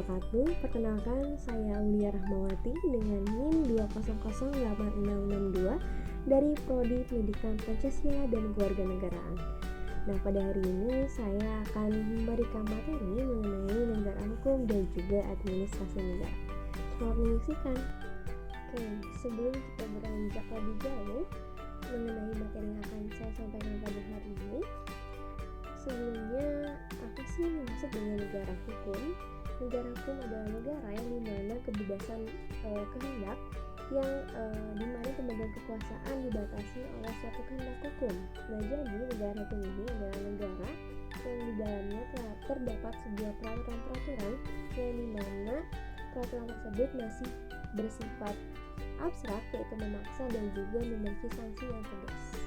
wabarakatuh. Perkenalkan, saya Aulia Rahmawati dengan NIM 2008662 dari Prodi Pendidikan Pancasila dan Kewarganegaraan. Nah, pada hari ini saya akan memberikan materi mengenai negara hukum dan juga administrasi negara. Selamat menyaksikan. Oke, sebelum kita beranjak lebih jauh mengenai materi yang akan saya sampaikan pada hari ini, sebelumnya apa sih yang dimaksud dengan negara hukum? Negara hukum adalah negara yang dimana kebebasan kehendak yang dimana pembagian kekuasaan dibatasi oleh suatu kehendak hukum. Nah, jadi negara hukum ini adalah negara yang di dalamnya terdapat sebuah peraturan-peraturan yang dimana peraturan tersebut masih bersifat abstrak, yaitu memaksa dan juga memiliki sanksi yang tegas.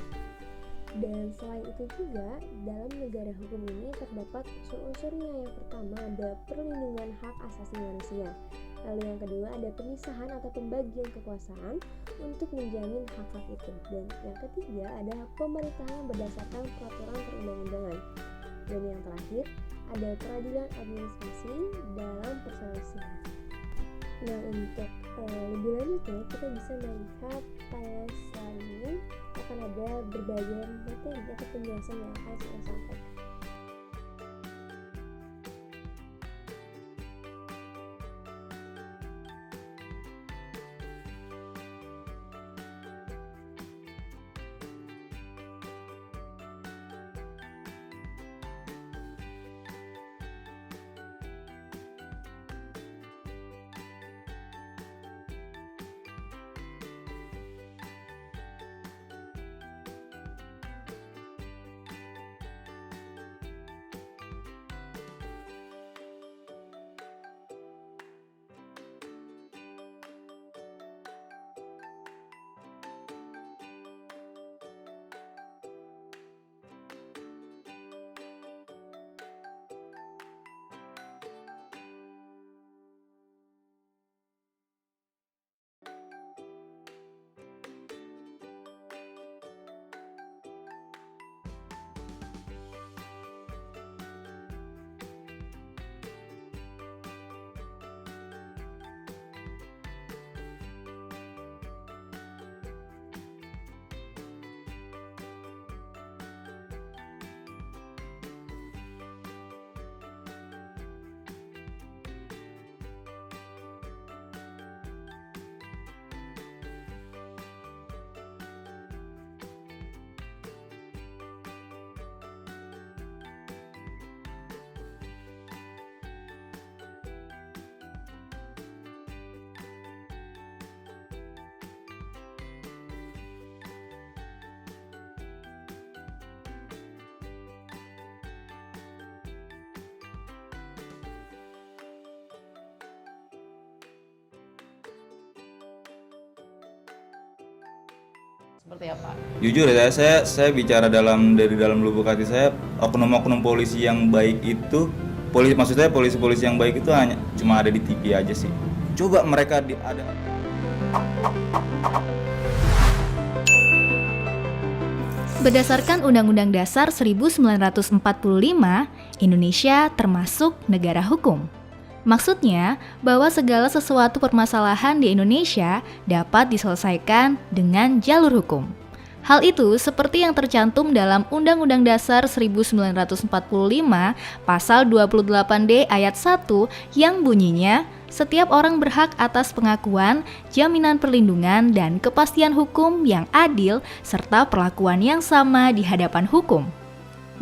Dan selain itu juga dalam negara hukum ini terdapat unsur-unsurnya. Yang pertama ada perlindungan hak asasi manusia, lalu yang kedua ada pemisahan atau pembagian kekuasaan untuk menjamin hak-hak itu, dan yang ketiga ada pemerintahan berdasarkan peraturan perundang-undangan, dan yang terakhir ada peradilan administrasi dalam perselisihan. Nah, untuk lebih lanjutnya kita bisa melihat pada slide ini akan ada berbagai materi atau penjelasan yang akan saya sampaikan. Seperti apa? Jujur ya, saya bicara dari dalam lubuk hati saya, oknum-oknum polisi yang baik itu, maksud saya polisi-polisi yang baik itu hanya cuma ada di TV aja sih. Coba mereka ada. Berdasarkan Undang-Undang Dasar 1945, Indonesia termasuk negara hukum. Maksudnya bahwa segala sesuatu permasalahan di Indonesia dapat diselesaikan dengan jalur hukum. Hal itu seperti yang tercantum dalam Undang-Undang Dasar 1945 Pasal 28D ayat 1 yang bunyinya, setiap orang berhak atas pengakuan, jaminan perlindungan, dan kepastian hukum yang adil serta perlakuan yang sama di hadapan hukum.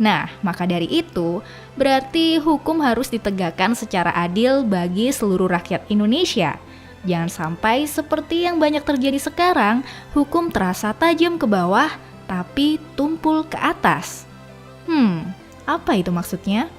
Nah, maka dari itu, berarti hukum harus ditegakkan secara adil bagi seluruh rakyat Indonesia. Jangan sampai seperti yang banyak terjadi sekarang, hukum terasa tajam ke bawah, tapi tumpul ke atas. Apa itu maksudnya?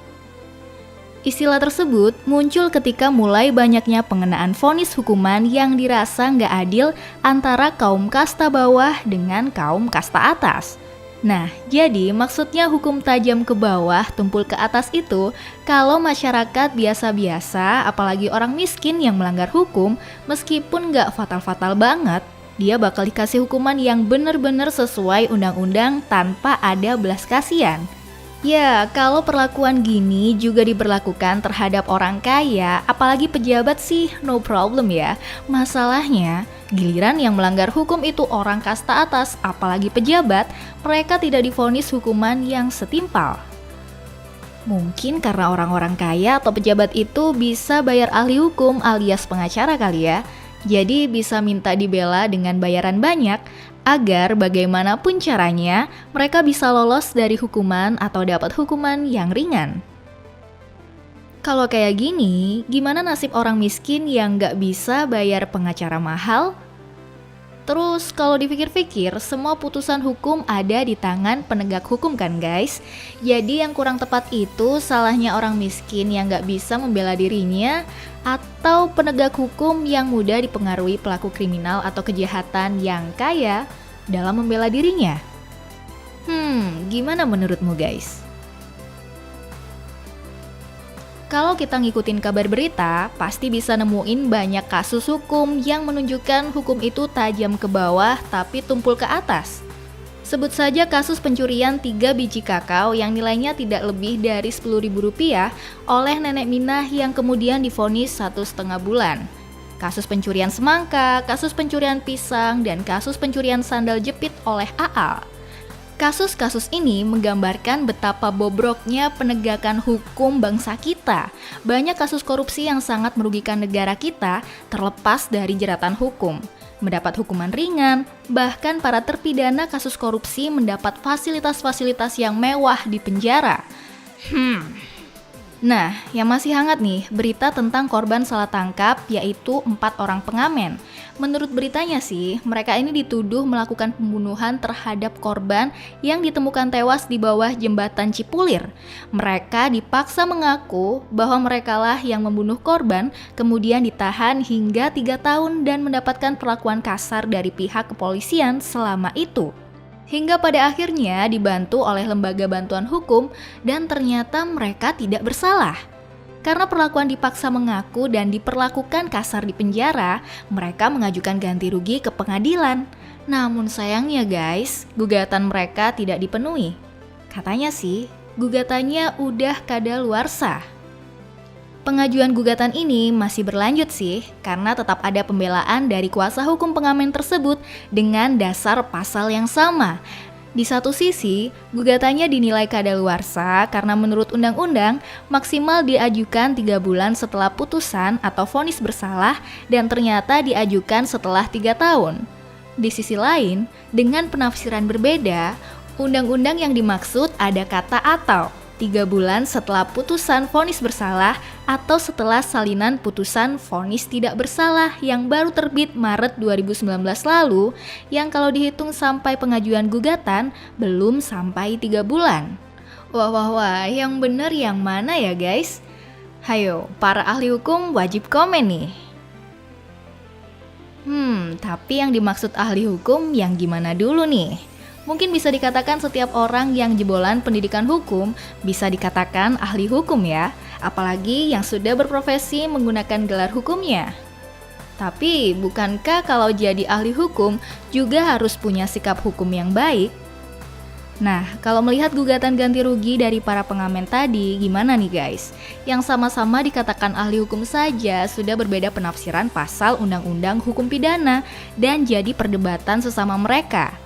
Istilah tersebut muncul ketika mulai banyaknya pengenaan vonis hukuman yang dirasa nggak adil antara kaum kasta bawah dengan kaum kasta atas. Nah, jadi maksudnya hukum tajam ke bawah, tumpul ke atas itu kalau masyarakat biasa-biasa, apalagi orang miskin yang melanggar hukum, meskipun nggak fatal-fatal banget, dia bakal dikasih hukuman yang benar-benar sesuai undang-undang tanpa ada belas kasihan. Ya, kalau perlakuan gini juga diberlakukan terhadap orang kaya, apalagi pejabat sih no problem ya. Masalahnya, giliran yang melanggar hukum itu orang kasta atas, apalagi pejabat, mereka tidak divonis hukuman yang setimpal. Mungkin karena orang-orang kaya atau pejabat itu bisa bayar ahli hukum alias pengacara kali ya. Jadi bisa minta dibela dengan bayaran banyak agar bagaimanapun caranya mereka bisa lolos dari hukuman atau dapat hukuman yang ringan. Kalau kayak gini, gimana nasib orang miskin yang nggak bisa bayar pengacara mahal? Terus kalau dipikir-pikir, semua putusan hukum ada di tangan penegak hukum kan guys? Jadi yang kurang tepat itu salahnya orang miskin yang gak bisa membela dirinya, atau penegak hukum yang mudah dipengaruhi pelaku kriminal atau kejahatan yang kaya dalam membela dirinya. Gimana menurutmu guys? Kalau kita ngikutin kabar berita, pasti bisa nemuin banyak kasus hukum yang menunjukkan hukum itu tajam ke bawah tapi tumpul ke atas. Sebut saja kasus pencurian 3 biji kakao yang nilainya tidak lebih dari Rp10.000 oleh nenek Minah yang kemudian divonis 1,5 bulan. Kasus pencurian semangka, kasus pencurian pisang, dan kasus pencurian sandal jepit oleh Aal. Kasus-kasus ini menggambarkan betapa bobroknya penegakan hukum bangsa kita. Banyak kasus korupsi yang sangat merugikan negara kita terlepas dari jeratan hukum. Mendapat hukuman ringan, bahkan para terpidana kasus korupsi mendapat fasilitas-fasilitas yang mewah di penjara. Nah, yang masih hangat nih, berita tentang korban salah tangkap yaitu 4 orang pengamen. Menurut beritanya sih, mereka ini dituduh melakukan pembunuhan terhadap korban yang ditemukan tewas di bawah jembatan Cipulir. Mereka dipaksa mengaku bahwa merekalah yang membunuh korban, kemudian ditahan hingga 3 tahun dan mendapatkan perlakuan kasar dari pihak kepolisian selama itu. Hingga pada akhirnya dibantu oleh lembaga bantuan hukum dan ternyata mereka tidak bersalah. Karena perlakuan dipaksa mengaku dan diperlakukan kasar di penjara, mereka mengajukan ganti rugi ke pengadilan. Namun sayangnya guys, gugatan mereka tidak dipenuhi. Katanya sih, gugatannya udah kadaluarsa. Pengajuan gugatan ini masih berlanjut sih, karena tetap ada pembelaan dari kuasa hukum pengamen tersebut dengan dasar pasal yang sama. Di satu sisi, gugatannya dinilai kadaluarsa karena menurut undang-undang maksimal diajukan 3 bulan setelah putusan atau vonis bersalah dan ternyata diajukan setelah 3 tahun. Di sisi lain, dengan penafsiran berbeda, undang-undang yang dimaksud ada kata atau 3 bulan setelah putusan vonis bersalah atau setelah salinan putusan vonis tidak bersalah yang baru terbit Maret 2019 lalu, yang kalau dihitung sampai pengajuan gugatan belum sampai 3 bulan. Wah, yang bener yang mana ya guys? Hayo, para ahli hukum wajib komen nih. Tapi yang dimaksud ahli hukum yang gimana dulu nih? Mungkin bisa dikatakan setiap orang yang jebolan pendidikan hukum bisa dikatakan ahli hukum ya, apalagi yang sudah berprofesi menggunakan gelar hukumnya. Tapi bukankah kalau jadi ahli hukum juga harus punya sikap hukum yang baik? Nah, kalau melihat gugatan ganti rugi dari para pengamen tadi, gimana nih guys? Yang sama-sama dikatakan ahli hukum saja sudah berbeda penafsiran pasal undang-undang hukum pidana dan jadi perdebatan sesama mereka.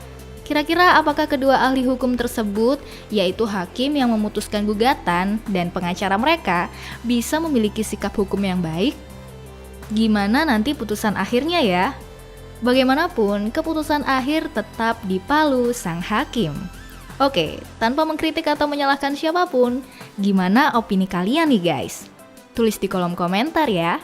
Kira-kira apakah kedua ahli hukum tersebut, yaitu hakim yang memutuskan gugatan dan pengacara mereka, bisa memiliki sikap hukum yang baik? Gimana nanti putusan akhirnya ya? Bagaimanapun, keputusan akhir tetap di palu sang hakim. Oke, tanpa mengkritik atau menyalahkan siapapun, gimana opini kalian nih guys? Tulis di kolom komentar ya.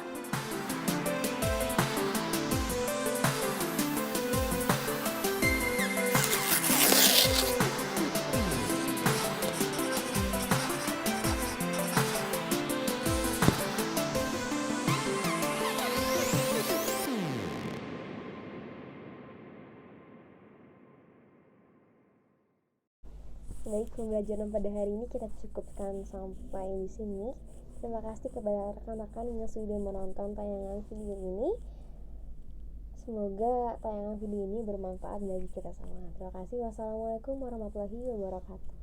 Baik, pembelajaran pada hari ini kita cukupkan sampai di sini. Terima kasih kepada rekan-rekan yang sudah menonton tayangan video ini. Semoga tayangan video ini bermanfaat bagi kita semua. Terima kasih. Wassalamualaikum warahmatullahi wabarakatuh.